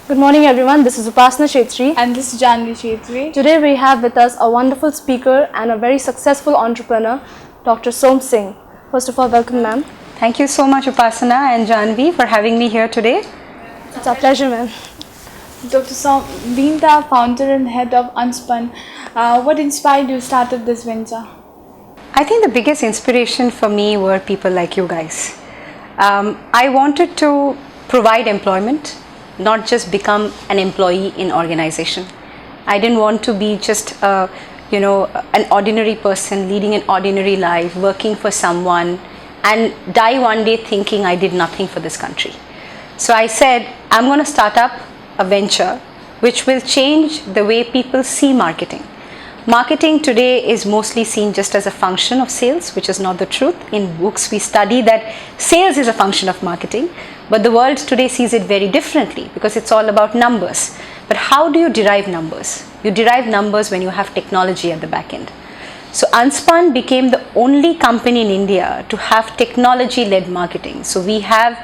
Good morning everyone, this is Upasana Shetri. And this is Janvi Shetri. Today we have with us a wonderful speaker and a very successful entrepreneur, Dr. Som Singh. First of all, welcome ma'am. Thank you so much Upasana and Janvi for having me here today. It's our pleasure ma'am. Dr. Som, being the founder and head of Unspun, what inspired you to start this venture? I think the biggest inspiration for me were people like you guys. I wanted to provide employment, not just become an employee in organization. I didn't want to be just an ordinary person leading an ordinary life, working for someone and die one day thinking I did nothing for this country. So I said, I'm going to start up a venture which will change the way people see marketing. Marketing today is mostly seen just as a function of sales, which is not the truth. In books we study that sales is a function of marketing, but the world today sees it very differently because it's all about numbers. But how do you derive numbers? You derive numbers when you have technology at the back end. So Unspun became the only company in India to have technology-led marketing. So we have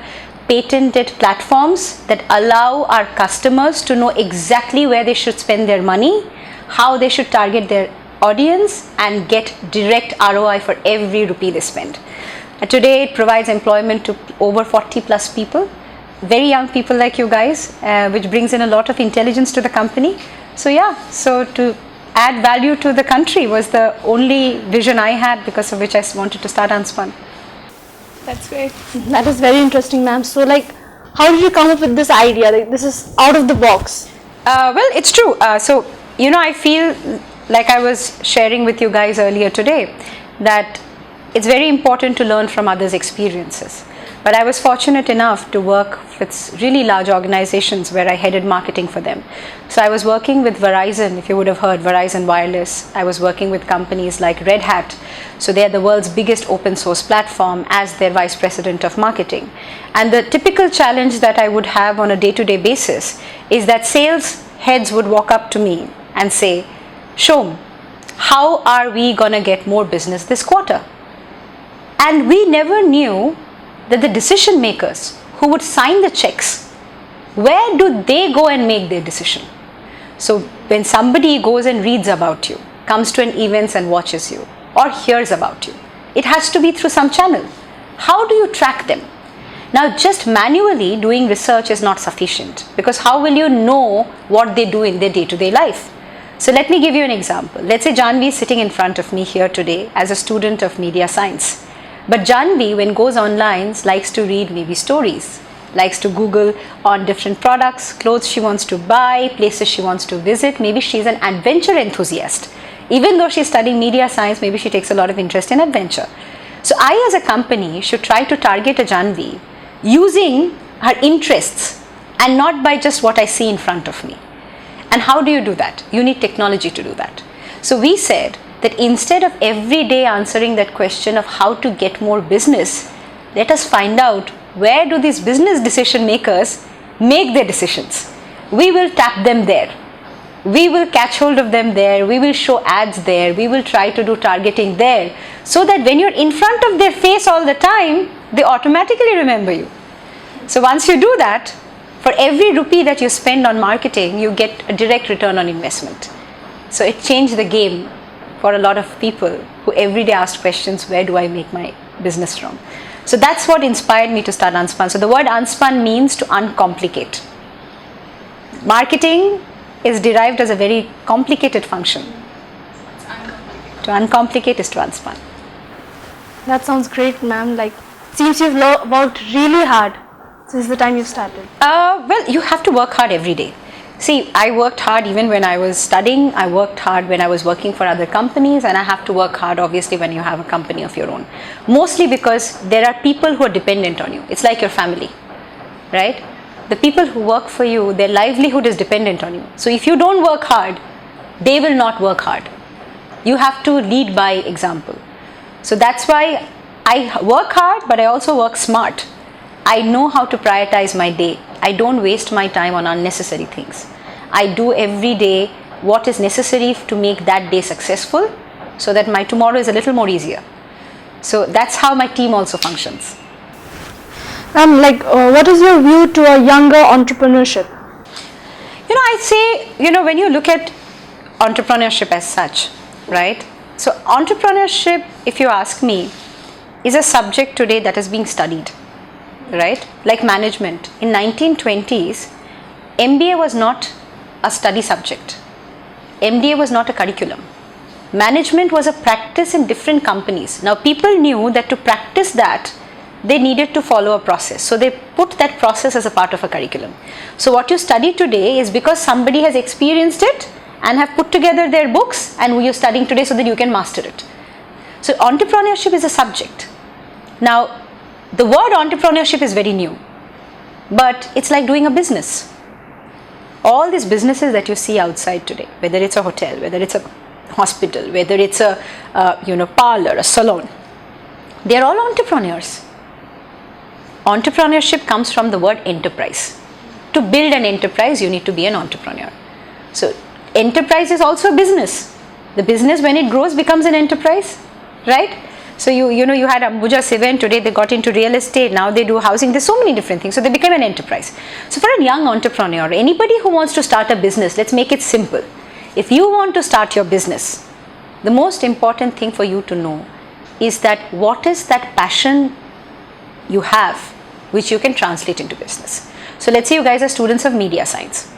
patented platforms that allow our customers to know exactly where they should spend their money, how they should target their audience and get direct ROI for every rupee they spend. Today it provides employment to over 40 plus people, very young people like you guys, which brings in a lot of intelligence to the company. So to add value to the country was the only vision I had, because of which I wanted to start Unspun. That's great. That is very interesting ma'am. So how did you come up with this idea? This is out of the box. Well, it's true. I feel like I was sharing with you guys earlier today that it's very important to learn from others' experiences. But I was fortunate enough to work with really large organizations where I headed marketing for them. So I was working with Verizon, if you would have heard, Verizon Wireless. I was working with companies like Red Hat. So they are the world's biggest open source platform as their vice president of marketing. And the typical challenge that I would have on a day-to-day basis is that sales heads would walk up to me and say, Som, how are we going to get more business this quarter? And we never knew that the decision makers who would sign the checks, where do they go and make their decision? So when somebody goes and reads about you, comes to an event and watches you, or hears about you, it has to be through some channel. How do you track them? Now, just manually doing research is not sufficient, because how will you know what they do in their day-to-day life? So let me give you an example. Let's say Janvi is sitting in front of me here today as a student of media science. But Janvi, when goes online, likes to read maybe stories, likes to Google on different products, clothes she wants to buy, places she wants to visit. Maybe she's an adventure enthusiast. Even though she's studying media science, maybe she takes a lot of interest in adventure. So I, as a company, should try to target a Janvi using her interests and not by just what I see in front of me. And how do you do that? You need technology to do that. So we said that instead of every day answering that question of how to get more business, let us find out where do these business decision makers make their decisions. We will tap them there. We will catch hold of them there. We will show ads there. We will try to do targeting there, so that when you're in front of their face all the time, they automatically remember you. So once you do that, for every rupee that you spend on marketing, you get a direct return on investment. So it changed the game for a lot of people who every day asked questions, where do I make my business from? So that's what inspired me to start Unspun. So the word Unspun means to uncomplicate. Marketing is derived as a very complicated function. To uncomplicate is to Unspun. That sounds great ma'am. Seems you've worked really hard since the time you started. Well, you have to work hard every day. See, I worked hard even when I was studying. I worked hard when I was working for other companies, and I have to work hard obviously when you have a company of your own. Mostly because there are people who are dependent on you. It's like your family, right? The people who work for you, their livelihood is dependent on you. So if you don't work hard, they will not work hard. You have to lead by example. So that's why I work hard, but I also work smart. I know how to prioritize my day. I don't waste my time on unnecessary things. I do every day what is necessary to make that day successful, so that my tomorrow is a little more easier. So that's how my team also functions. What is your view to a younger entrepreneurship? I say, when you look at entrepreneurship as such, right? So entrepreneurship, if you ask me, is a subject today that is being studied, right? Like management. In 1920s, MBA was not a study subject. MBA was not a curriculum. Management was a practice in different companies. Now people knew that to practice that, they needed to follow a process. So they put that process as a part of a curriculum. So what you study today is because somebody has experienced it and have put together their books, and you're studying today so that you can master it. So entrepreneurship is a subject. Now the word entrepreneurship is very new, but it's like doing a business. All these businesses that you see outside today, whether it's a hotel, whether it's a hospital, whether it's a parlor, a salon, they're all entrepreneurs. Entrepreneurship comes from the word enterprise. To build an enterprise, you need to be an entrepreneur. So enterprise is also a business. The business, when it grows, becomes an enterprise, right? So you had Ambuja Cement, today they got into real estate, now they do housing, there's so many different things, so they became an enterprise. So for a young entrepreneur, anybody who wants to start a business, let's make it simple. If you want to start your business, the most important thing for you to know is that what is that passion you have which you can translate into business. So let's say you guys are students of media science.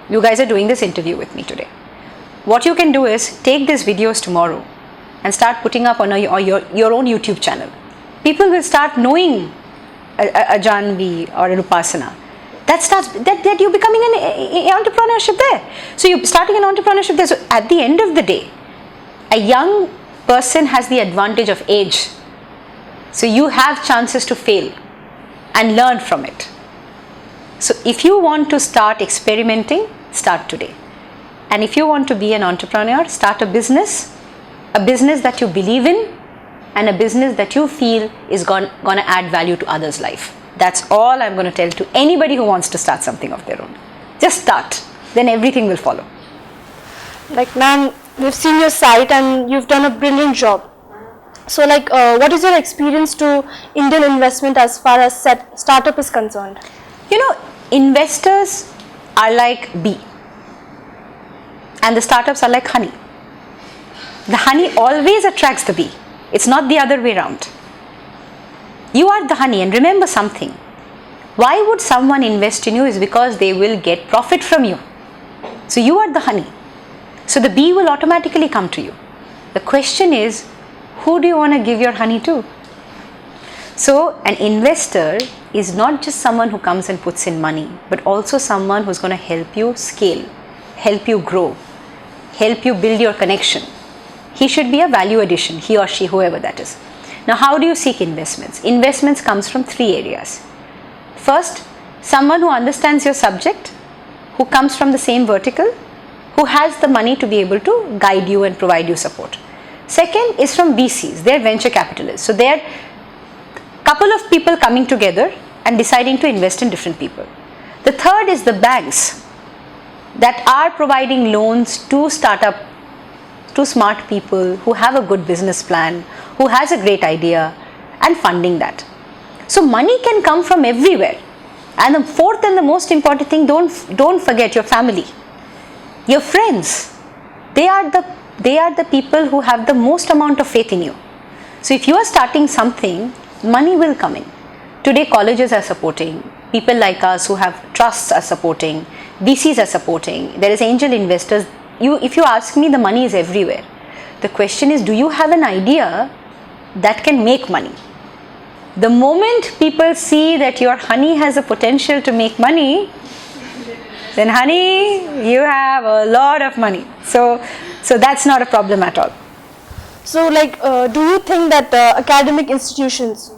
You guys are doing this interview with me today. What you can do is take these videos tomorrow and start putting up on your own YouTube channel. People will start knowing a Janvi or an Upasana. That you're becoming an entrepreneurship there. So you're starting an entrepreneurship there. So at the end of the day, a young person has the advantage of age. So you have chances to fail and learn from it. So if you want to start experimenting, start today. And if you want to be an entrepreneur, start a business that you believe in, and a business that you feel is going to add value to others' life. That's all I'm going to tell to anybody who wants to start something of their own. Just start, then everything will follow. Like, ma'am, we've seen your site and you've done a brilliant job. So what is your experience to Indian investment as far as startup is concerned? Investors are like bee and the startups are like honey. The honey always attracts the bee. It's not the other way around. You are the honey, and remember something. Why would someone invest in you is because they will get profit from you. So you are the honey. So the bee will automatically come to you. The question is, who do you want to give your honey to? So an investor is not just someone who comes and puts in money, but also someone who's going to help you scale, help you grow, help you build your connection. He should be a value addition, he or she, whoever that is. Now, how do you seek investments? Investments comes from three areas. First, someone who understands your subject, who comes from the same vertical, who has the money to be able to guide you and provide you support. Second is from VCs, they're venture capitalists. So they're a couple of people coming together and deciding to invest in different people. The third is the banks that are providing loans to startup, to smart people who have a good business plan, who has a great idea, and funding that. So money can come from everywhere. And the fourth and the most important thing, don't forget your family, your friends. They are the people who have the most amount of faith in you. So if you are starting something, money will come in. Today colleges are supporting, people like us who have trusts are supporting, VCs are supporting, there is angel investors. If you ask me, the money is everywhere. The question is, do you have an idea that can make money? The moment people see that your honey has a potential to make money, then honey, you have a lot of money. So that's not a problem at all. So do you think that academic institutions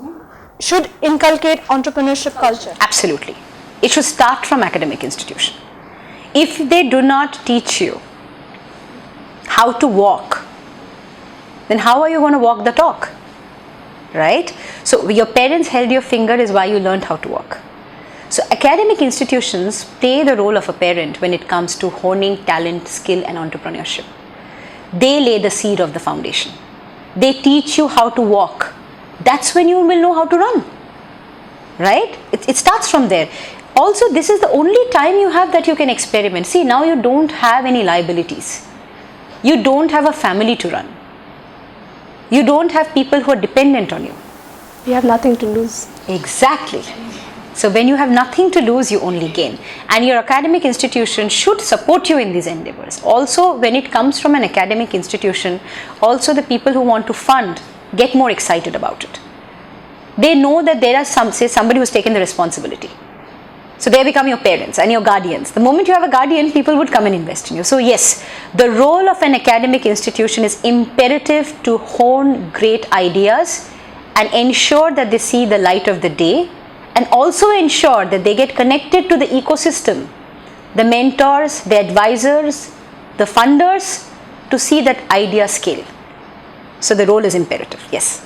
should inculcate entrepreneurship culture? Absolutely. It should start from academic institution. If they do not teach you how to walk, then how are you going to walk the talk? Right? So your parents held your finger is why you learned how to walk. So academic institutions play the role of a parent when it comes to honing talent, skill and entrepreneurship. They lay the seed of the foundation. They teach you how to walk. That's when you will know how to run. Right? It starts from there. Also, this is the only time you have that you can experiment. See, now you don't have any liabilities. You don't have a family to run. You don't have people who are dependent on you. You have nothing to lose. Exactly. So when you have nothing to lose, you only gain. And your academic institution should support you in these endeavors. Also, when it comes from an academic institution, also the people who want to fund get more excited about it. They know that there are somebody who's taken the responsibility. So they become your parents and your guardians. The moment you have a guardian, people would come and invest in you. So yes, the role of an academic institution is imperative to hone great ideas and ensure that they see the light of the day, and also ensure that they get connected to the ecosystem, the mentors, the advisors, the funders, to see that idea scale. So the role is imperative, yes.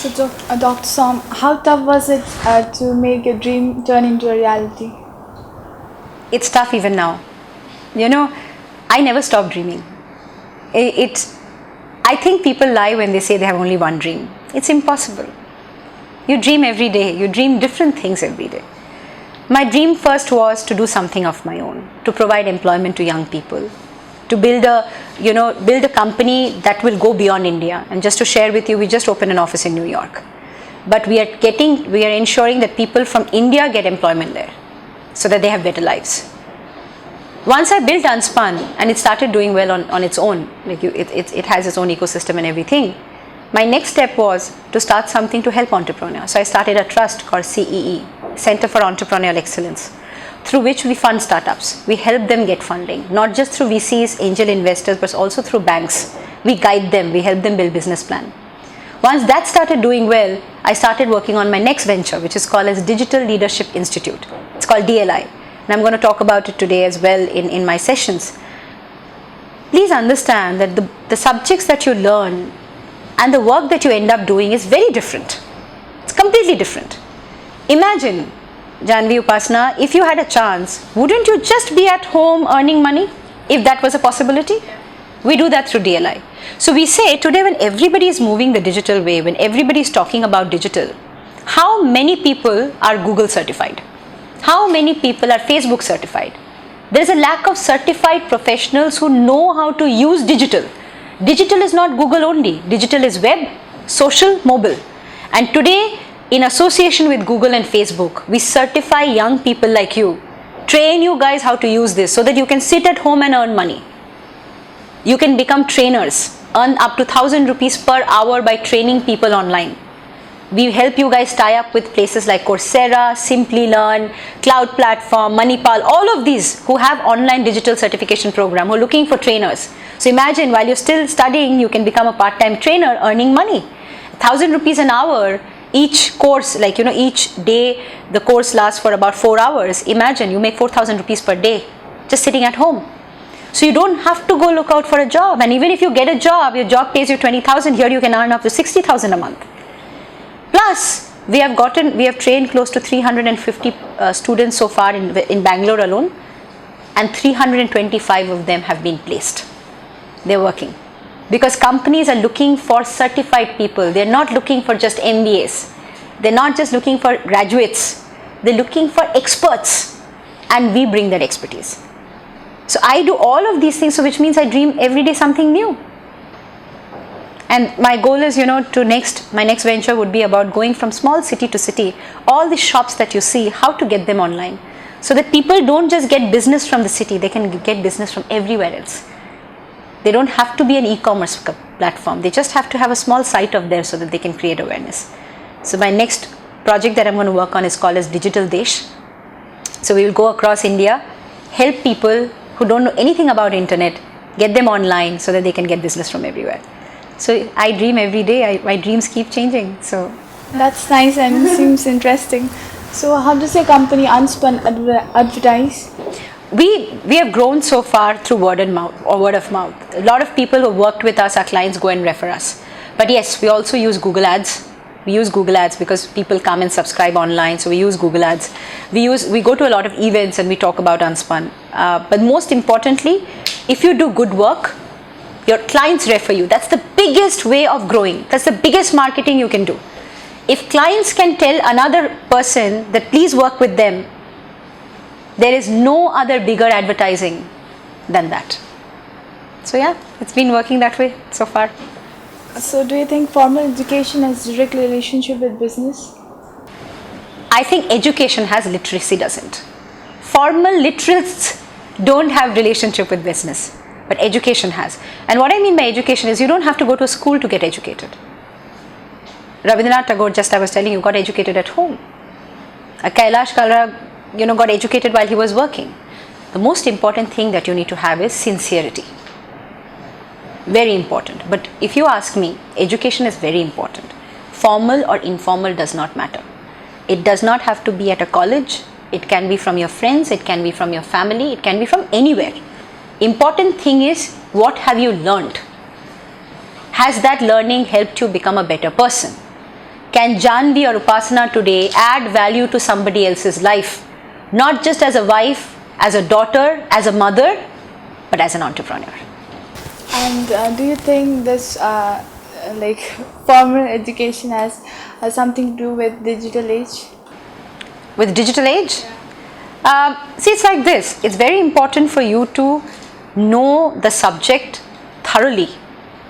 So, Dr. Som, how tough was it to make a dream turn into a reality? It's tough even now. You know, I never stop dreaming. I think people lie when they say they have only one dream. It's impossible. You dream every day. You dream different things every day. My dream first was to do something of my own, to provide employment to young people, to build a company that will go beyond India. And just to share with you, we just opened an office in New York. But we are ensuring that people from India get employment there, so that they have better lives. Once I built Unspun and it started doing well on its own, like it has its own ecosystem and everything, my next step was to start something to help entrepreneurs. So I started a trust called CEE, Center for Entrepreneurial Excellence, through which we fund startups. We help them get funding, not just through VCs, angel investors, but also through banks. We guide them, we help them build business plan. Once that started doing well, I started working on my next venture, which is called as Digital Leadership Institute. It's called DLI. And I'm going to talk about it today as well in my sessions. Please understand that the subjects that you learn and the work that you end up doing is very different. It's completely different. Imagine, Janvi Upasana, if you had a chance, wouldn't you just be at home earning money if that was a possibility? We do that through DLI. So we say today, when everybody is moving the digital way, when everybody is talking about digital, how many people are Google certified? How many people are Facebook certified? There is a lack of certified professionals who know how to use digital. Digital is not Google only. Digital is web, social, mobile. And today, in association with Google and Facebook, we certify young people like you, train you guys how to use this so that you can sit at home and earn money. You can become trainers, earn up to 1,000 rupees per hour by training people online. We help you guys tie up with places like Coursera, Simplilearn, Cloud Platform, Manipal, all of these who have online digital certification program, who are looking for trainers. So imagine, while you're still studying, you can become a part-time trainer earning money. 1,000 rupees an hour, each course, each day the course lasts for about 4 hours. Imagine you make 4,000 rupees per day just sitting at home. So you don't have to go look out for a job. And even if you get a job, your job pays you 20,000, here you can earn up to 60,000 a month. Plus, we have trained close to 350 students so far in Bangalore alone, and 325 of them have been placed. They're working. Because companies are looking for certified people. They're not looking for just MBAs. They're not just looking for graduates. They're looking for experts, and we bring that expertise. So I do all of these things, so which means I dream every day something new. And my goal is, my next venture would be about going from small city to city, all the shops that you see, how to get them online. So that people don't just get business from the city, they can get business from everywhere else. They don't have to be an e-commerce platform. They just have to have a small site of theirs so that they can create awareness. So my next project that I'm going to work on is called as Digital Desh. So we will go across India, help people who don't know anything about internet, get them online so that they can get business from everywhere. So I dream every day. My dreams keep changing. So that's nice and seems interesting. So how does your company Unspun advertise? We have grown so far through word of mouth. A lot of people who worked with us, our clients, go and refer us. But yes, we also use Google Ads. We use Google Ads because people come and subscribe online, so we use Google Ads. We go to a lot of events and we talk about Unspun. But most importantly, if you do good work, your clients refer you. That's the biggest way of growing. That's the biggest marketing you can do. If clients can tell another person that please work with them, there is no other bigger advertising than that. So yeah, it's been working that way so far. So do you think formal education has direct relationship with business? I think education has, literacy doesn't. Formal literates don't have relationship with business, but education has. And what I mean by education is you don't have to go to a school to get educated. Rabindranath Tagore, just I was telling you, got educated at home. Kailash Kalra, got educated while he was working. The most important thing that you need to have is sincerity. Very important. But if you ask me, education is very important. Formal or informal does not matter. It does not have to be at a college. It can be from your friends. It can be from your family. It can be from anywhere. Important thing is, what have you learned? Has that learning helped you become a better person? Can Janvi or Upasana today add value to somebody else's life? Not just as a wife, as a daughter, as a mother, but as an entrepreneur. And do you think this formal education has something to do with digital age? With digital age? See, it's like this. It's very important for you to know the subject thoroughly,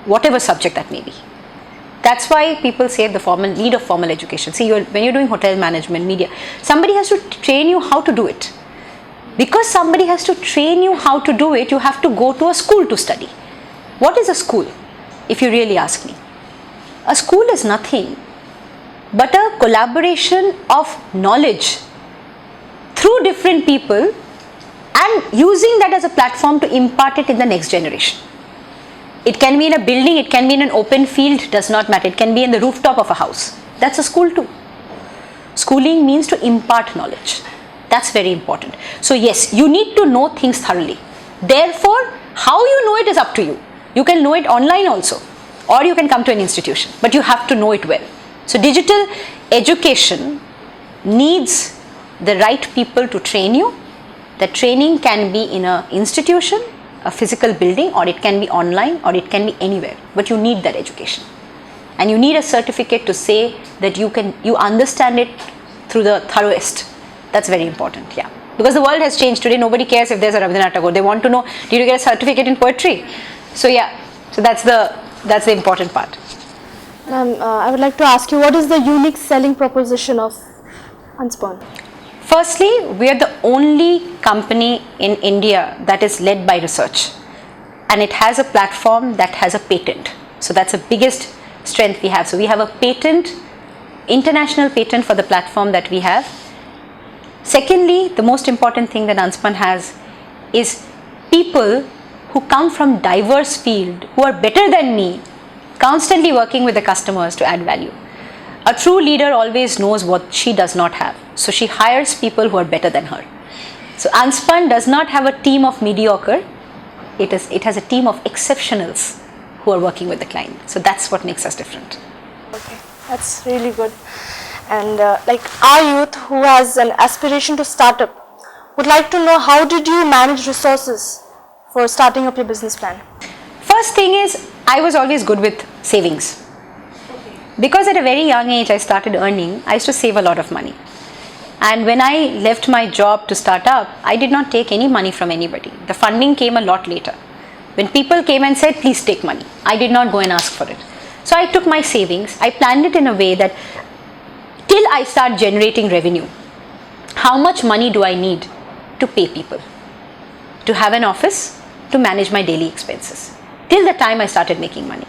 whatever subject that may be. That's why people say the need of formal education. See, when you're doing hotel management, media, somebody has to train you how to do it. Because somebody has to train you how to do it, you have to go to a school to study. What is a school, if you really ask me? A school is nothing but a collaboration of knowledge through different people and using that as a platform to impart it in the next generation. It can be in a building, it can be in an open field, does not matter. It can be in the rooftop of a house. That's a school too. Schooling means to impart knowledge. That's very important. So yes, you need to know things thoroughly. Therefore, how you know it is up to you. You can know it online also, or you can come to an institution, but you have to know it well. So digital education needs the right people to train you. The training can be in an institution, a physical building, or it can be online, or it can be anywhere, but you need that education. And you need a certificate to say that you understand it through the thoroughest. That's very important, yeah. Because the world has changed today. Nobody cares if there's a Rabindranath Tagore. They want to know, did you get a certificate in poetry? So yeah, so that's the important part. Ma'am, I would like to ask you, what is the unique selling proposition of Unspun? Firstly, we are the only company in India that is led by research, and it has a platform that has a patent. So that's the biggest strength we have. So we have a patent, international patent for the platform that we have. Secondly, the most important thing that Unspun has is people who come from diverse field, who are better than me, constantly working with the customers to add value. A true leader always knows what she does not have. So she hires people who are better than her. So Unspun does not have a team of mediocre. It has a team of exceptionals who are working with the client. So that's what makes us different. Okay, that's really good. And our youth who has an aspiration to start up would like to know, how did you manage resources for starting up your business plan? First thing is, I was always good with savings. Because at a very young age I started earning, I used to save a lot of money. And when I left my job to start up, I did not take any money from anybody. The funding came a lot later. When people came and said, please take money, I did not go and ask for it. So I took my savings, I planned it in a way that till I start generating revenue, how much money do I need to pay people, to have an office, to manage my daily expenses, till the time I started making money.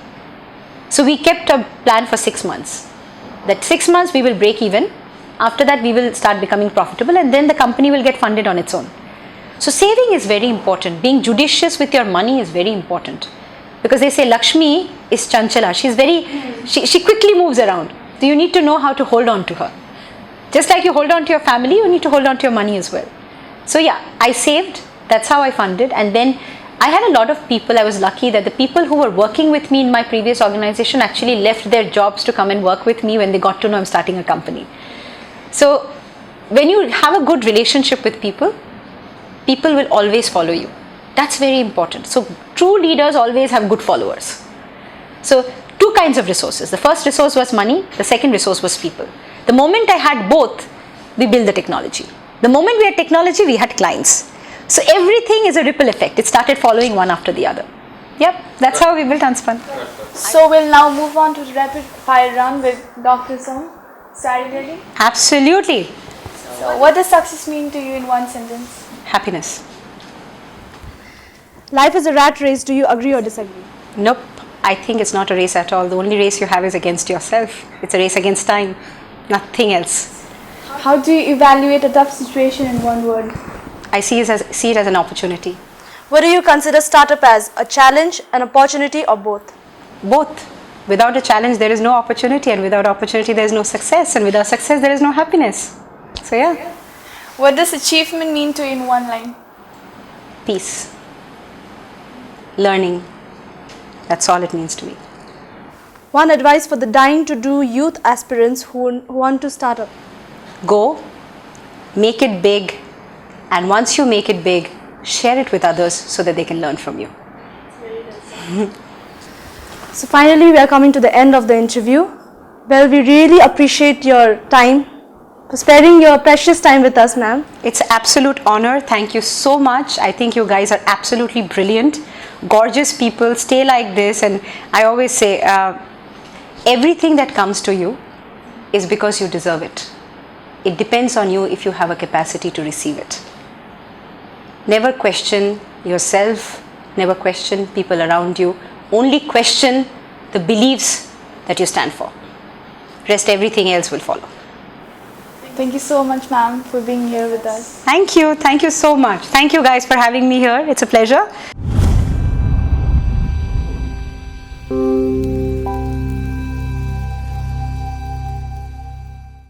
So we kept a plan for 6 months. That 6 months we will break even. After that we will start becoming profitable, and then the company will get funded on its own. So saving is very important. Being judicious with your money is very important. Because they say Lakshmi is chanchala. She quickly moves around. So you need to know how to hold on to her. Just like you hold on to your family, you need to hold on to your money as well. So yeah, I saved. That's how I funded. And then I had a lot of people. I was lucky that the people who were working with me in my previous organization actually left their jobs to come and work with me when they got to know I'm starting a company. So when you have a good relationship with people, people will always follow you. That's very important. So true leaders always have good followers. So to kinds of resources. The first resource was money, the second resource was people. The moment I had both, we built the technology. The moment we had technology, we had clients. So everything is a ripple effect. It started following one after the other. Yep, that's how we built Unspun. So we'll now move on to the rapid fire round with Dr. Som. Are you ready? Absolutely. So what does success mean to you in one sentence? Happiness. Life is a rat race. Do you agree or disagree? Nope, I think it's not a race at all. The only race you have is against yourself. It's a race against time, nothing else. How do you evaluate a tough situation in one word? I see it as an opportunity. What do you consider startup as? A challenge, an opportunity, or both? Both. Without a challenge, there is no opportunity, and without opportunity, there is no success, and without success, there is no happiness. So yeah. What does achievement mean to you in one line? Peace. Learning. That's all it means to me. One advice for the dying to do youth aspirants who want to start up. Go, make it big, and once you make it big, share it with others so that they can learn from you. So finally, we are coming to the end of the interview. Well, we really appreciate your time, for sparing your precious time with us, ma'am. It's an absolute honor. Thank you so much. I think you guys are absolutely brilliant, gorgeous people. Stay like this. And I always say, everything that comes to you is because you deserve it. It depends on you if you have a capacity to receive it. Never question yourself, never question people around you. Only question the beliefs that you stand for. Rest, everything else will follow. Thank you so much, ma'am, for being here with us. Thank you so much. Thank you guys for having me here. It's a pleasure.